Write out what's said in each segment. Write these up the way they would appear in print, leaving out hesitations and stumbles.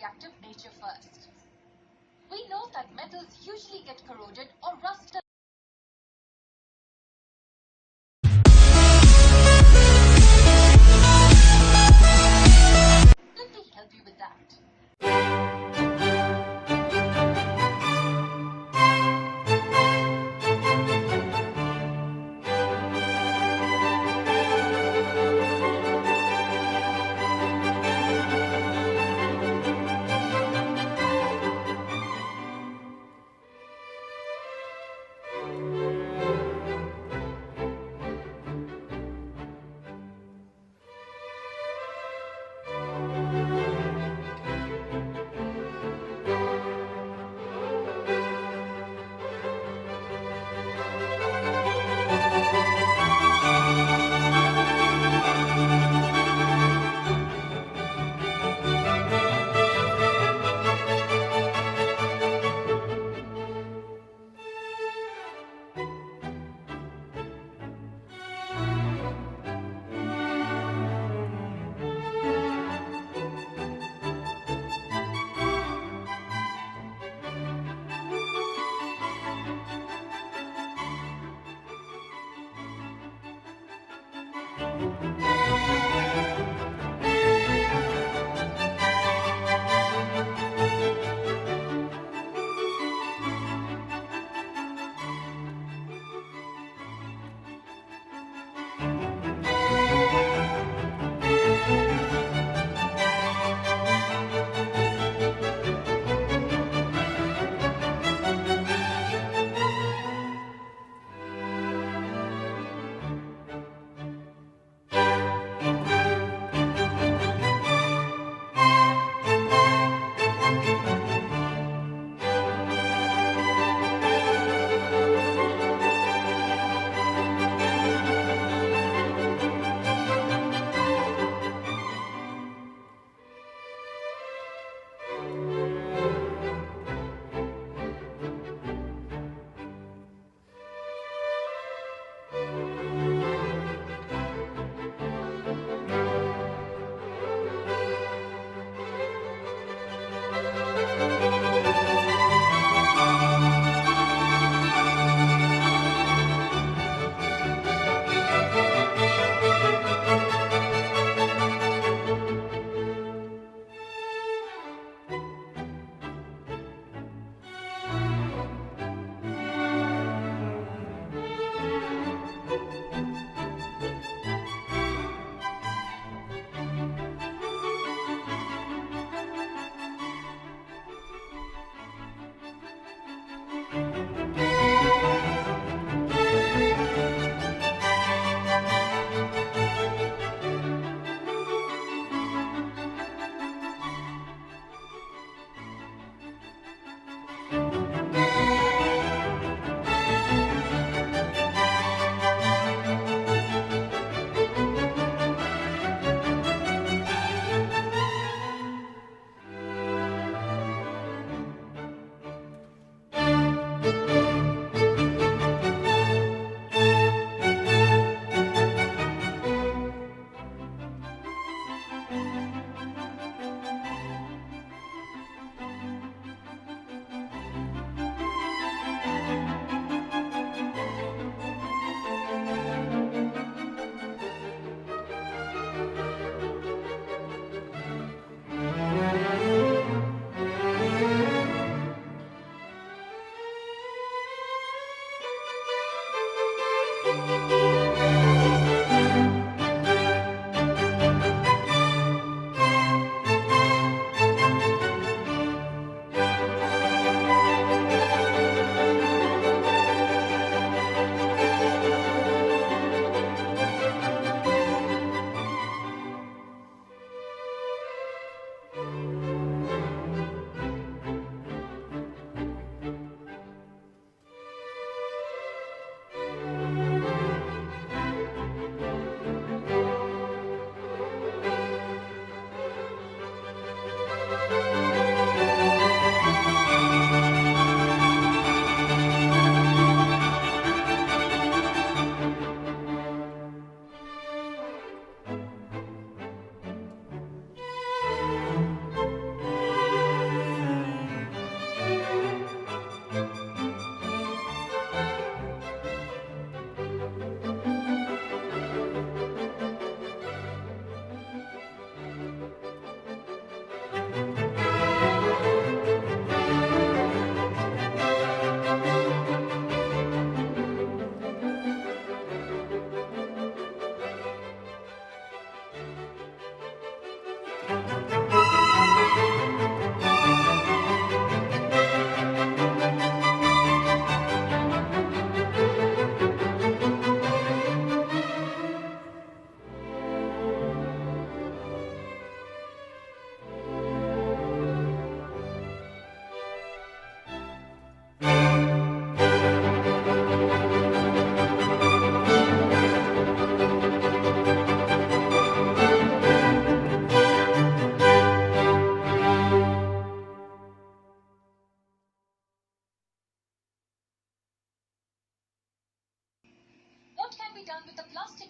reactive nature first. We know that metals usually get corroded or rusted. Let me help you with that.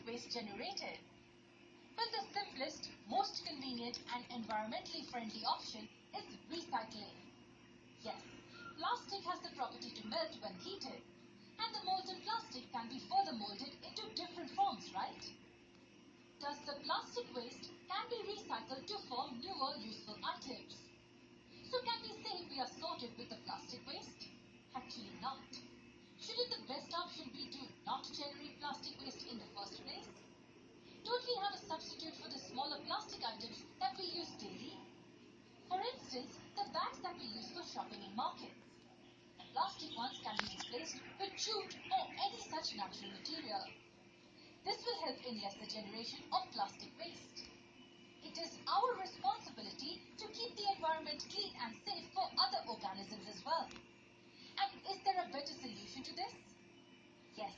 waste generated? Well, the simplest, most convenient and environmentally friendly option is recycling. Yes, plastic has the property to melt when heated, and the molten plastic can be further molded into different forms, right? Thus, the plastic waste can be recycled to form newer useful items. So can we say we are sorted with the plastic waste? Actually not. Shouldn't the best option be to not generate plastic waste in the first place? Don't we have a substitute for the smaller plastic items that we use daily? For instance, the bags that we use for shopping in markets. The plastic ones can be replaced with jute or any such natural material. This will help in lesser generation of plastic waste. It is our responsibility to keep the environment clean and safe for other organisms as well. And is there a better solution to this? Yes,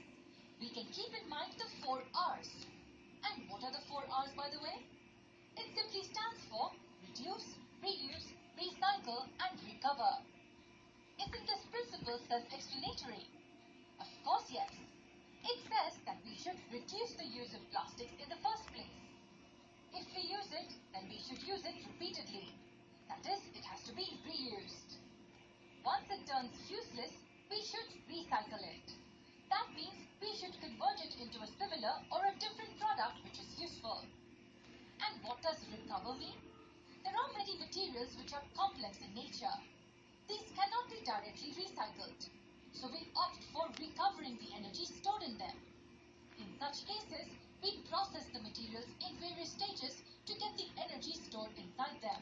we can keep in mind the 4 R's. And what are the 4 R's, by the way? It simply stands for reduce, reuse, recycle, and recover. Isn't this principle self-explanatory? Of course, yes. It says that we should reduce the use of plastics in the first place. If we use it, then we should use it repeatedly. That is, it has to be reused. Once it turns useless, we should recycle it. That means we should convert it into a similar or a different product which is useful. And what does recover mean? There are many materials which are complex in nature. These cannot be directly recycled, so we opt for recovering the energy stored in them. In such cases, we process the materials in various stages to get the energy stored inside them.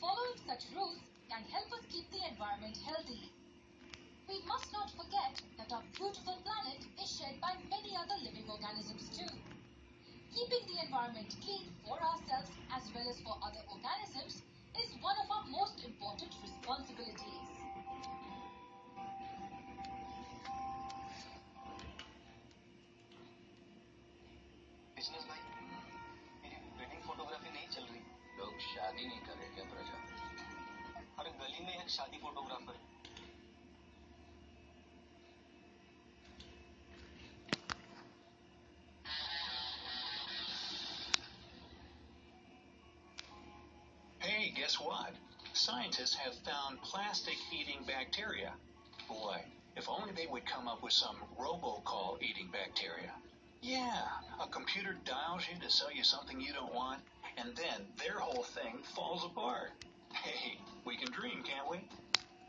Following such rules can help us keep the environment healthy. We must not forget that our beautiful planet is shared by many other living organisms too. Keeping the environment clean for ourselves as well as for other organisms is one of our most important responsibilities. Business भाई, मेरी wedding photography नहीं चल रही। लोग शादी नहीं कर रहे क्या प्रजा? अरे गली में एक शादी फोटोग्राफर है। Hey, guess what? Scientists have found plastic-eating bacteria. Boy, if only they would come up with some robocall-eating bacteria. Yeah, a computer dials you to sell you something you don't want, and then their whole thing falls apart. Hey, we can dream, can't we?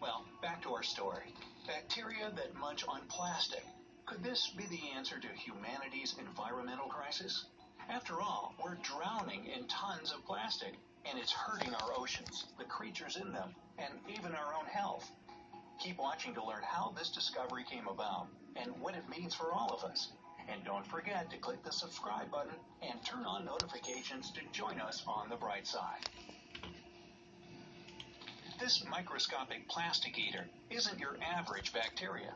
Well, back to our story. Bacteria that munch on plastic. Could this be the answer to humanity's environmental crisis? After all, we're drowning in tons of plastic, and it's hurting our oceans, the creatures in them, and even our own health. Keep watching to learn how this discovery came about and what it means for all of us. And don't forget to click the subscribe button and turn on notifications to join us on the bright side. This microscopic plastic eater isn't your average bacteria.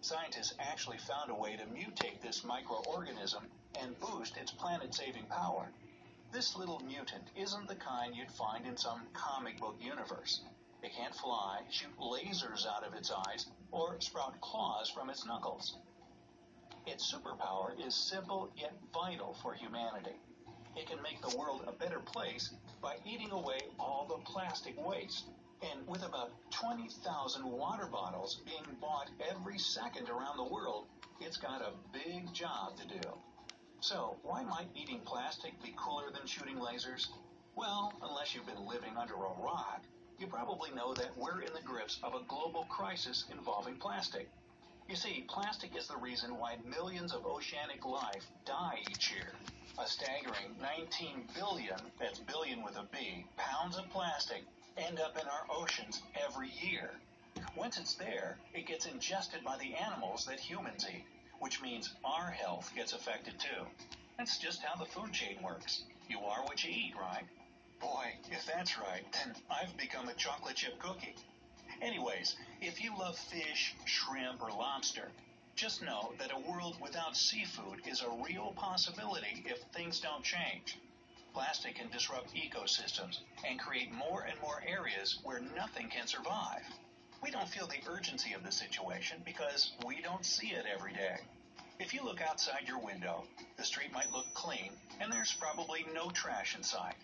Scientists actually found a way to mutate this microorganism and boost its planet-saving power. This little mutant isn't the kind you'd find in some comic book universe. It can't fly, shoot lasers out of its eyes, or sprout claws from its knuckles. Its superpower is simple yet vital for humanity. It can make the world a better place by eating away all the plastic waste. And with about 20,000 water bottles being bought every second around the world, it's got a big job to do. So, why might eating plastic be cooler than shooting lasers? Well, unless you've been living under a rock, you probably know that we're in the grips of a global crisis involving plastic. You see, plastic is the reason why millions of oceanic life die each year. A staggering 19 billion, that's billion with a B, pounds of plastic end up in our oceans every year. Once it's there, it gets ingested by the animals that humans eat, which means our health gets affected too. That's just how the food chain works. You are what you eat, right? Boy, if that's right, then I've become a chocolate chip cookie. Anyways, if you love fish, shrimp, or lobster, just know that a world without seafood is a real possibility if things don't change. Plastic can disrupt ecosystems and create more and more areas where nothing can survive. We don't feel the urgency of the situation because we don't see it every day. If you look outside your window, the street might look clean, and there's probably no trash inside.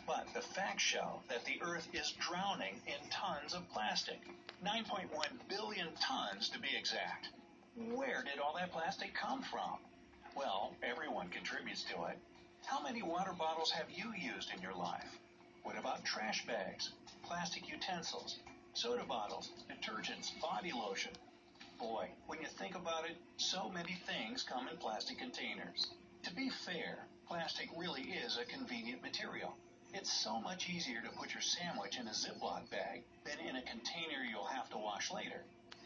But the facts show that the Earth is drowning in tons of plastic. 9.1 billion tons to be exact. Where did all that plastic come from? Well, everyone contributes to it. How many water bottles have you used in your life? What about trash bags, plastic utensils, soda bottles, detergents, body lotion? Boy, when you think about it, so many things come in plastic containers. To be fair, plastic really is a convenient material. It's so much easier to put your sandwich in a Ziploc bag than in a container you'll have to wash later.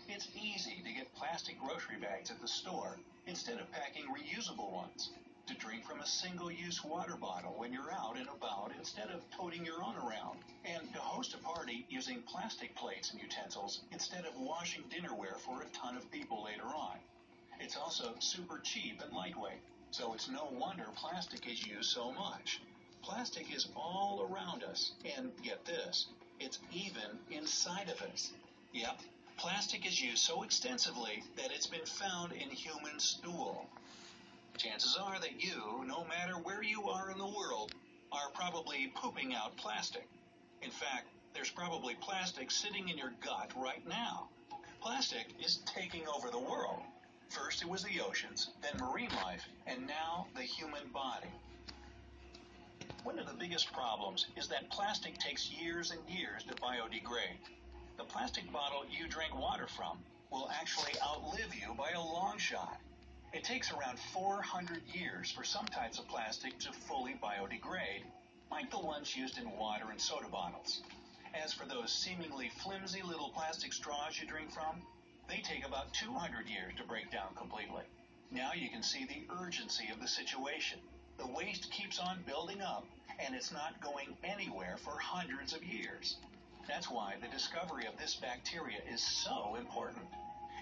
It's easy to get plastic grocery bags at the store instead of packing reusable ones, to drink from a single-use water bottle when you're out and about instead of toting your own around, and to host a party using plastic plates and utensils instead of washing dinnerware for a ton of people later on. It's also super cheap and lightweight, so it's no wonder plastic is used so much. Plastic is all around us, and get this, it's even inside of us. Yep, plastic is used so extensively that it's been found in human stool. Chances are that you, no matter where you are in the world, are probably pooping out plastic. In fact, there's probably plastic sitting in your gut right now. Plastic is taking over the world. First it was the oceans, then marine life, and now the human body. One of the biggest problems is that plastic takes years and years to biodegrade. The plastic bottle you drink water from will actually outlive you by a long shot. It takes around 400 years for some types of plastic to fully biodegrade, like the ones used in water and soda bottles. As for those seemingly flimsy little plastic straws you drink from, they take about 200 years to break down completely. Now you can see the urgency of the situation. The waste keeps on building up, and it's not going anywhere for hundreds of years. That's why the discovery of this bacteria is so important.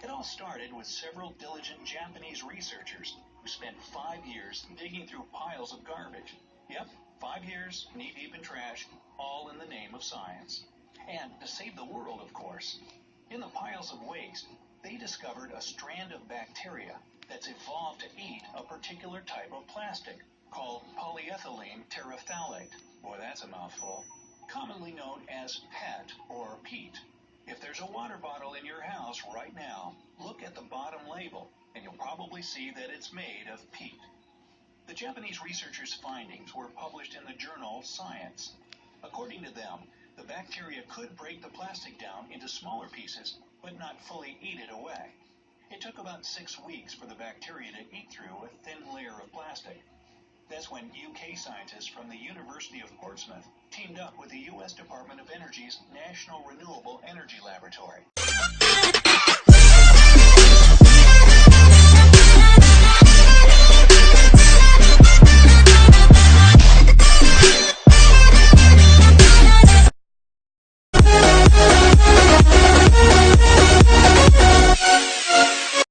It all started with several diligent Japanese researchers who spent 5 years digging through piles of garbage. Yep, 5 years, knee-deep in trash, all in the name of science. And to save the world, of course. In the piles of waste, they discovered a strand of bacteria that's evolved to eat a particular type of plastic called polyethylene terephthalate. Boy, that's a mouthful. Commonly known as PET or peat. If there's a water bottle in your house right now, look at the bottom label, and you'll probably see that it's made of peat. The Japanese researchers' findings were published in the journal Science. According to them, the bacteria could break the plastic down into smaller pieces, but not fully eat it away. It took about 6 weeks for the bacteria to eat through a thin layer of plastic. That's when UK scientists from the University of Portsmouth teamed up with the U.S. Department of Energy's National Renewable Energy Laboratory.